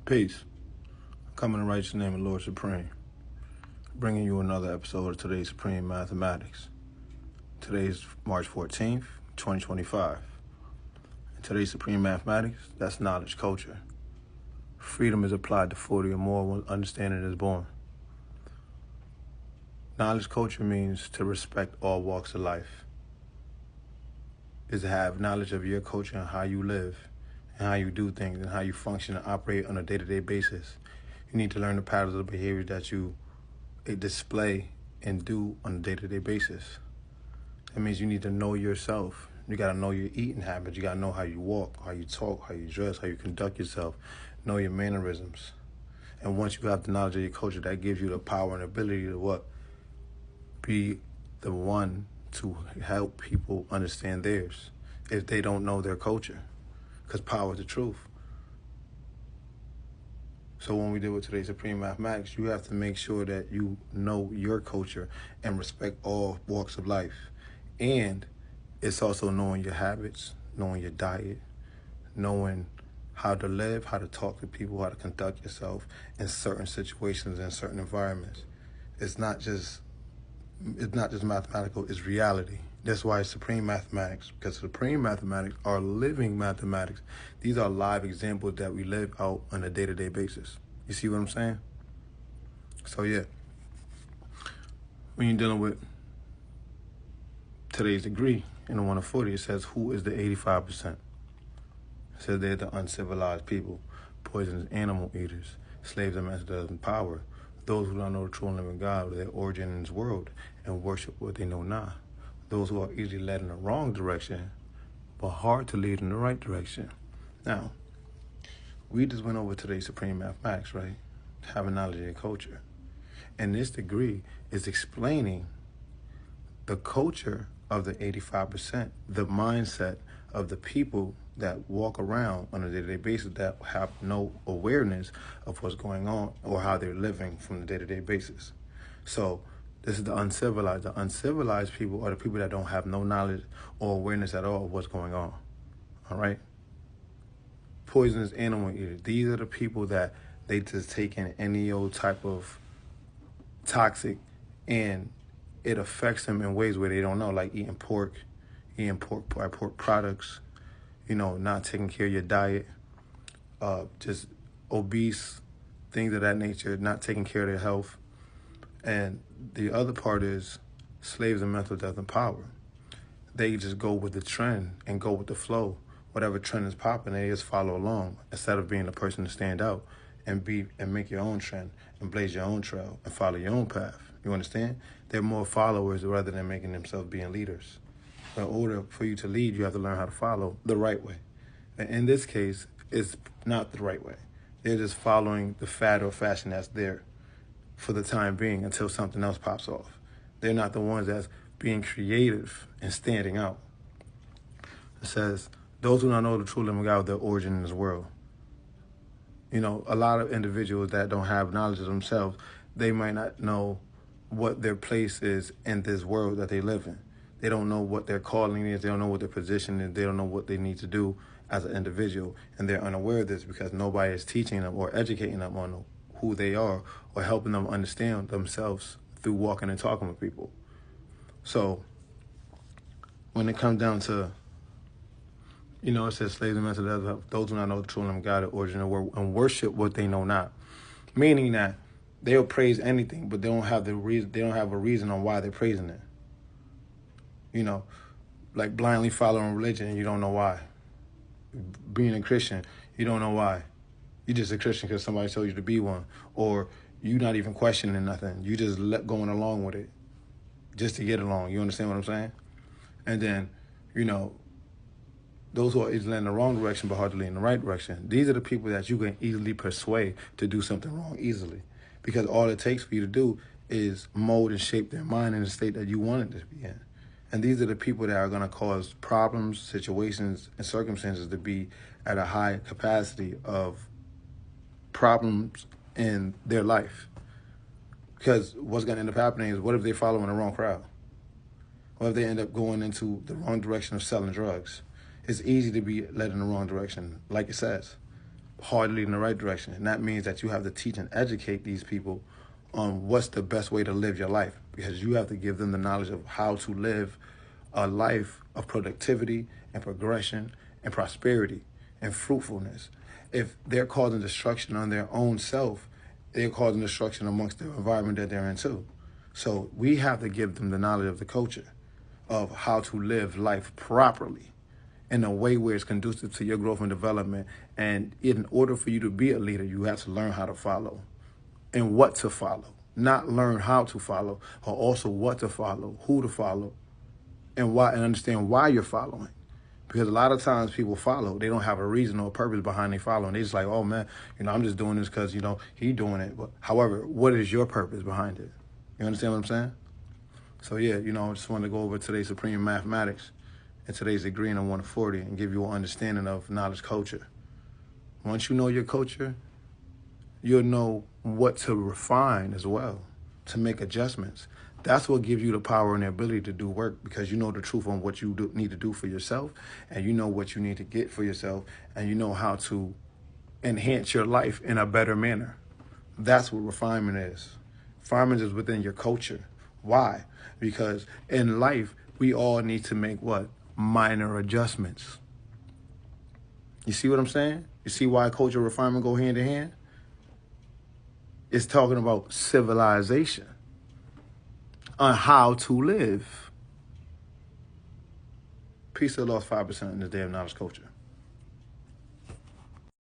Peace. Coming to righteous name of Lord Supreme. Bringing you another episode of today's Supreme Mathematics. Today's March 14th, 2025. And today's Supreme Mathematics, that's knowledge culture. Freedom is applied to 40 or more when understanding is born. Knowledge culture means to respect all walks of life. Is to have knowledge of your culture and how you live, and how you do things, and how you function and operate on a day-to-day basis. You need to learn the patterns of behavior that you display and do on a day-to-day basis. That means you need to know yourself. You got to know your eating habits. You got to know how you walk, how you talk, how you dress, how you conduct yourself. Know your mannerisms. And once you have the knowledge of your culture, that gives you the power and ability to be the one to help people understand theirs if they don't know their culture. Because power is the truth. So when we deal with today's Supreme Mathematics, you have to make sure that you know your culture and respect all walks of life. And it's also knowing your habits, knowing your diet, knowing how to live, how to talk to people, how to conduct yourself in certain situations and certain environments. It's not just mathematical, it's reality. That's why it's Supreme Mathematics, because Supreme Mathematics are living mathematics. These are live examples that we live out on a day-to-day basis. You see what I'm saying? So yeah, when you're dealing with today's degree in the 1 of 40, it says, who is the 85%? It says they're the uncivilized people, poisonous animal eaters, slaves and masters in power, those who don't know the true and living God or their origin in this world and worship what they know not. Those who are easily led in the wrong direction, but hard to lead in the right direction. Now, we just went over today's Supreme Mathematics, right? Having knowledge of your culture. And this degree is explaining the culture of the 85%, the mindset of the people that walk around on a day-to-day basis that have no awareness of what's going on or how they're living from the day-to-day basis. So this is the uncivilized. The uncivilized people are the people that don't have no knowledge or awareness at all of what's going on. All right? Poisonous animal eaters. These are the people that they just take in any old type of toxic and it affects them in ways where they don't know, like eating pork products, not taking care of your diet, just obese, things of that nature, not taking care of their health. And the other part is slaves of mental death and power. They just go with the trend and go with the flow. Whatever trend is popping, they just follow along instead of being the person to stand out and make your own trend and blaze your own trail and follow your own path. You understand? They're more followers rather than making themselves being leaders. In order for you to lead, you have to learn how to follow the right way. And in this case, it's not the right way. They're just following the fad or fashion that's there for the time being until something else pops off. They're not the ones that's being creative and standing out. It says, those who don't know the true living God, their origin in this world. A lot of individuals that don't have knowledge of themselves, they might not know what their place is in this world that they live in. They don't know what their calling is. They don't know what their position is. They don't know what they need to do as an individual. And they're unaware of this because nobody is teaching them or educating them on who they are or helping them understand themselves through walking and talking with people. So when it comes down to, it says slaves and masters, those who not know the true and living God, the origin of the world, and worship what they know not. Meaning that they'll praise anything, but they don't have the reason. They don't have a reason on why they're praising it. Like blindly following religion and you don't know why. Being a Christian, you don't know why. You're just a Christian because somebody told you to be one. Or you're not even questioning nothing. You just going along with it just to get along. You understand what I'm saying? And then, those who are easily in the wrong direction but hard to lead in the right direction. These are the people that you can easily persuade to do something wrong easily. Because all it takes for you to do is mold and shape their mind in the state that you want it to be in. And these are the people that are going to cause problems, situations, and circumstances to be at a high capacity of problems in their life. Because what's going to end up happening is, what if they're following the wrong crowd? What if they end up going into the wrong direction of selling drugs? It's easy to be led in the wrong direction, like it says. hardly in the right direction. And that means that you have to teach and educate these people on what's the best way to live your life, because you have to give them the knowledge of how to live a life of productivity and progression and prosperity and fruitfulness. If they're causing destruction on their own self, they're causing destruction amongst the environment that they're in too. So we have to give them the knowledge of the culture of how to live life properly in a way where it's conducive to your growth and development. And in order for you to be a leader, you have to learn how to follow and what to follow. Not learn how to follow, but also what to follow, who to follow, and why, and understand why you're following. Because a lot of times people follow, they don't have a reason or a purpose behind they following. They just like, oh man, I'm just doing this because, he doing it. But however, what is your purpose behind it? You understand what I'm saying? So yeah, I just wanted to go over today's Supreme Mathematics and today's degree in 140 and give you an understanding of knowledge culture. Once you know your culture, you'll know what to refine as well, to make adjustments. That's what gives you the power and the ability to do work, because you know the truth on what you need to do for yourself, and you know what you need to get for yourself, and you know how to enhance your life in a better manner. That's what refinement is. Refinement is within your culture. Why? Because in life, we all need to make what? Minor adjustments. You see what I'm saying? You see why culture and refinement go hand in hand? It's talking about civilization on how to live. Peace of lost 5% in this damn knowledge culture.